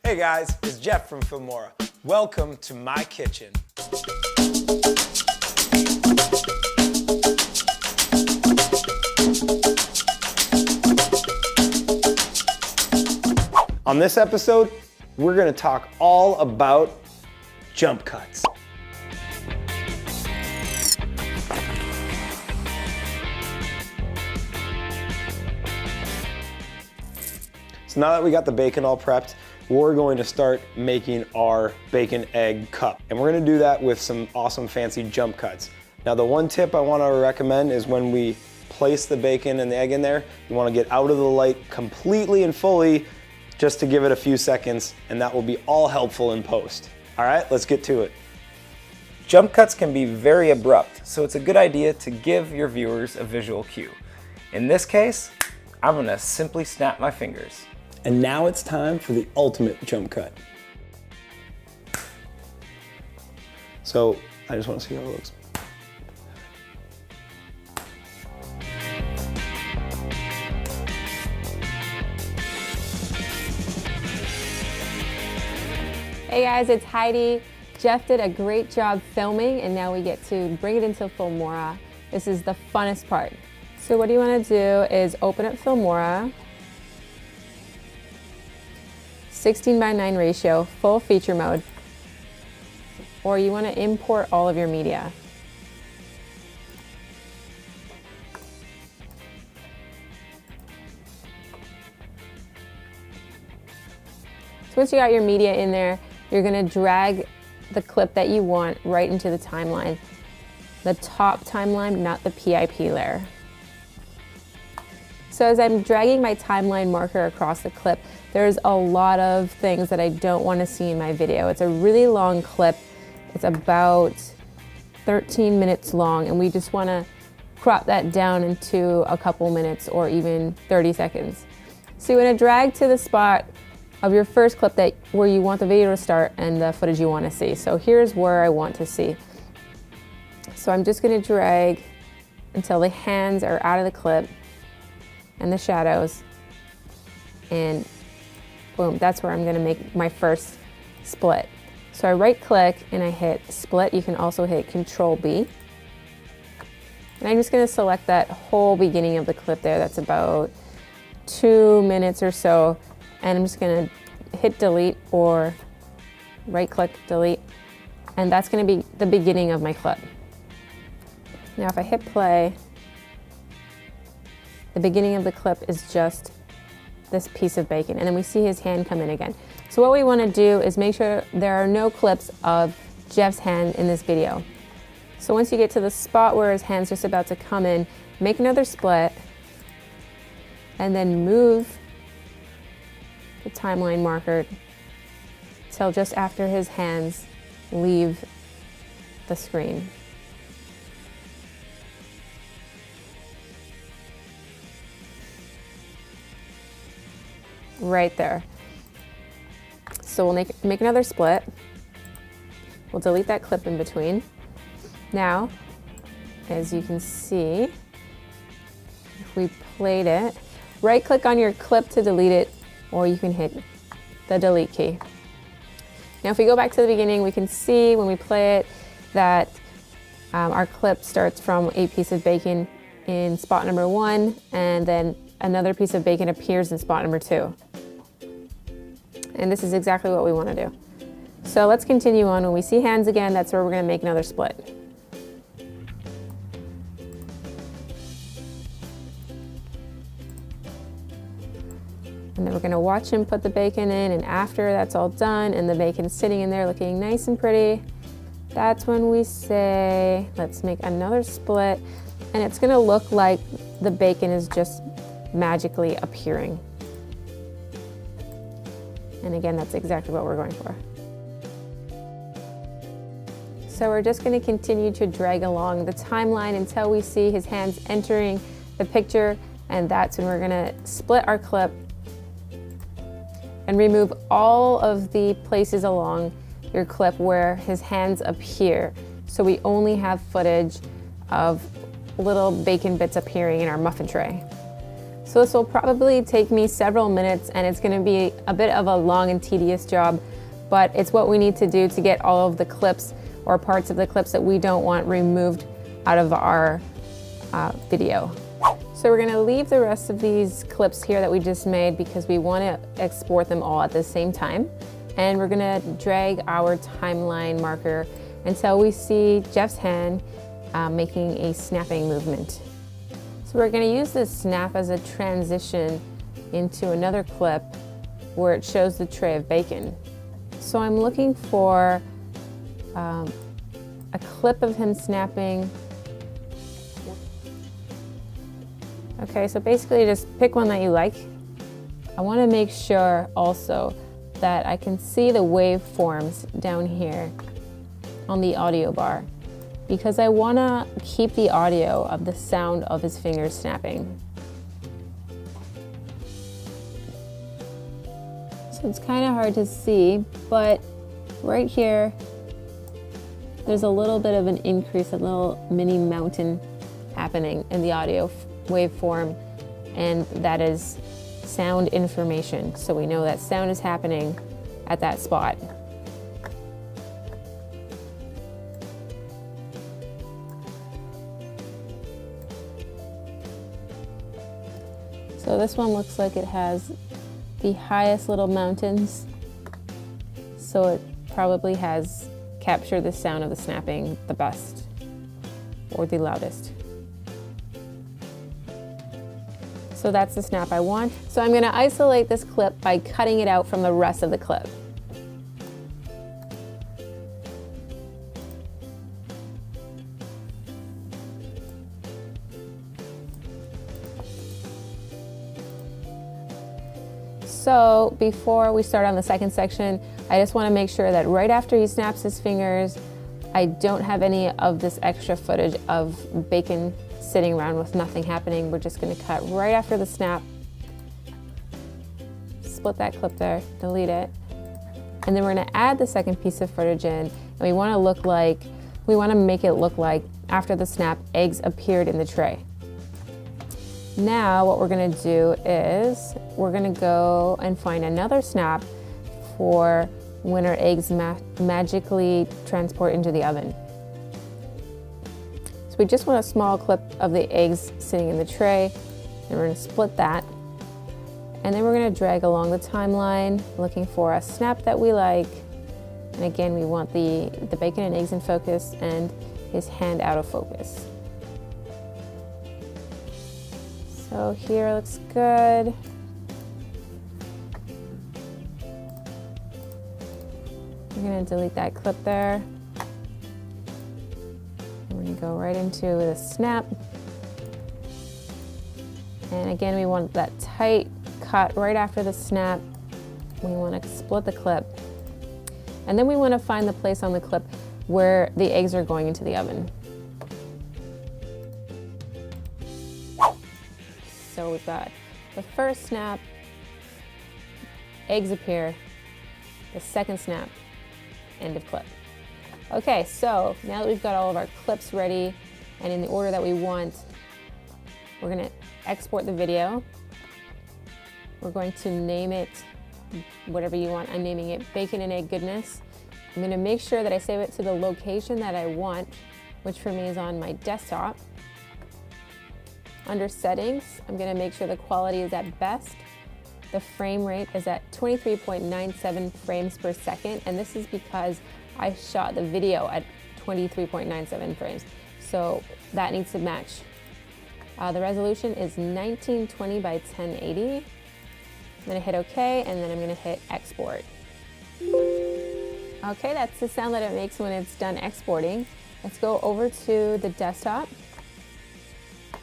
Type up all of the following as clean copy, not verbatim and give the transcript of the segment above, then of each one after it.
Hey guys, it's Jeff from Filmora. Welcome to my kitchen. On this episode, we're going to talk all about jump cuts. So now that we got the bacon all prepped, we're going to start making our bacon egg cup. And we're gonna do that with some awesome fancy jump cuts. Now the one tip I wanna recommend is when we place the bacon and the egg in there, you wanna get out of the light completely and fully just to give it a few seconds, and that will be all helpful in post. All right, let's get to it. Jump cuts can be very abrupt, so it's a good idea to give your viewers a visual cue. In this case, I'm gonna simply snap my fingers. And now it's time for the ultimate jump cut. So I just want to see how it looks. Hey guys, it's Heidi. Jeff did a great job filming and now we get to bring it into Filmora. This is the funnest part. So what you want to do is open up Filmora. 16:9 ratio, full feature mode, or you want to import all of your media. So once you got your media in there, you're going to drag the clip that you want right into the timeline. The top timeline, not the PIP layer. So as I'm dragging my timeline marker across the clip, there's a lot of things that I don't want to see in my video. It's a really long clip. It's about 13 minutes long, and we just want to crop that down into a couple minutes or even 30 seconds. So you want to drag to the spot of your first clip where you want the video to start and the footage you want to see. So here's where I want to see. So I'm just going to drag until the hands are out of the clip and the shadows, and boom, that's where I'm gonna make my first split. So I right click and I hit split. You can also hit Control B. And I'm just gonna select that whole beginning of the clip there. That's about 2 minutes or so. And I'm just gonna hit delete or right click, delete. And that's gonna be the beginning of my clip. Now if I hit play, the beginning of the clip is just this piece of bacon, and then we see his hand come in again. So what we want to do is make sure there are no clips of Jeff's hand in this video. So once you get to the spot where his hand's just about to come in, make another split, and then move the timeline marker till just after his hands leave the screen. Right there. So we'll make another split. We'll delete that clip in between. Now, as you can see, if we played it, right click on your clip to delete it, or you can hit the delete key. Now if we go back to the beginning, we can see when we play it that our clip starts from a piece of bacon in spot number 1, and then another piece of bacon appears in spot number 2. And this is exactly what we want to do. So let's continue on. When we see hands again, that's where we're going to make another split. And then we're going to watch him put the bacon in, and after that's all done and the bacon's sitting in there looking nice and pretty, that's when we say, let's make another split, and it's going to look like the bacon is just magically appearing. And again, that's exactly what we're going for. So we're just going to continue to drag along the timeline until we see his hands entering the picture, and that's when we're going to split our clip and remove all of the places along your clip where his hands appear. So we only have footage of little bacon bits appearing in our muffin tray. So this will probably take me several minutes, and it's gonna be a bit of a long and tedious job, but it's what we need to do to get all of the clips or parts of the clips that we don't want removed out of our video. So we're gonna leave the rest of these clips here that we just made because we wanna export them all at the same time. And we're gonna drag our timeline marker until we see Jeff's hand making a snapping movement. So we're gonna use this snap as a transition into another clip where it shows the tray of bacon. So I'm looking for a clip of him snapping. Okay, so basically just pick one that you like. I wanna make sure also that I can see the waveforms down here on the audio bar because I wanna keep the audio of the sound of his fingers snapping. So it's kind of hard to see, but right here, there's a little bit of an increase, a little mini mountain happening in the audio waveform, and that is sound information. So we know that sound is happening at that spot. So this one looks like it has the highest little mountains, so it probably has captured the sound of the snapping the best or the loudest. So that's the snap I want. So I'm gonna isolate this clip by cutting it out from the rest of the clip. So before we start on the second section, I just wanna make sure that right after he snaps his fingers, I don't have any of this extra footage of bacon sitting around with nothing happening. We're just gonna cut right after the snap. Split that clip there, delete it. And then we're gonna add the second piece of footage in, and we wanna make it look like after the snap, eggs appeared in the tray. Now what we're gonna do is we're gonna go and find another snap for when our eggs magically transport into the oven. So we just want a small clip of the eggs sitting in the tray, and we're gonna split that. And then we're gonna drag along the timeline, looking for a snap that we like. And again, we want the bacon and eggs in focus and his hand out of focus. So here looks good. We're gonna delete that clip there. We're gonna go right into the snap. And again, we want that tight cut right after the snap. We wanna split the clip. And then we wanna find the place on the clip where the eggs are going into the oven. So we've got the first snap, eggs appear, the second snap, end of clip. Okay, so now that we've got all of our clips ready and in the order that we want, we're gonna export the video. We're going to name it whatever you want. I'm naming it Bacon and Egg Goodness. I'm gonna make sure that I save it to the location that I want, which for me is on my desktop. Under settings, I'm gonna make sure the quality is at best. The frame rate is at 23.97 frames per second, and this is because I shot the video at 23.97 frames, so that needs to match. The resolution is 1920 by 1080. I'm gonna hit OK, and then I'm gonna hit export. Okay, that's the sound that it makes when it's done exporting. Let's go over to the desktop.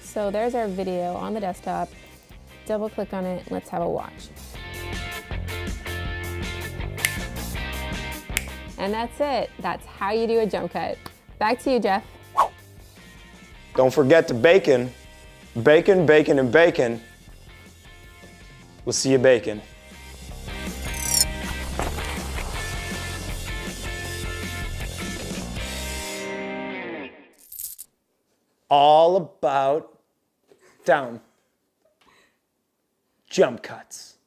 So there's our video on the desktop. Double click on it, let's have a watch. And that's it. That's how you do a jump cut. Back to you, Jeff. Don't forget to bacon. Bacon, bacon, and bacon. We'll see you bacon. All about down. jump cuts.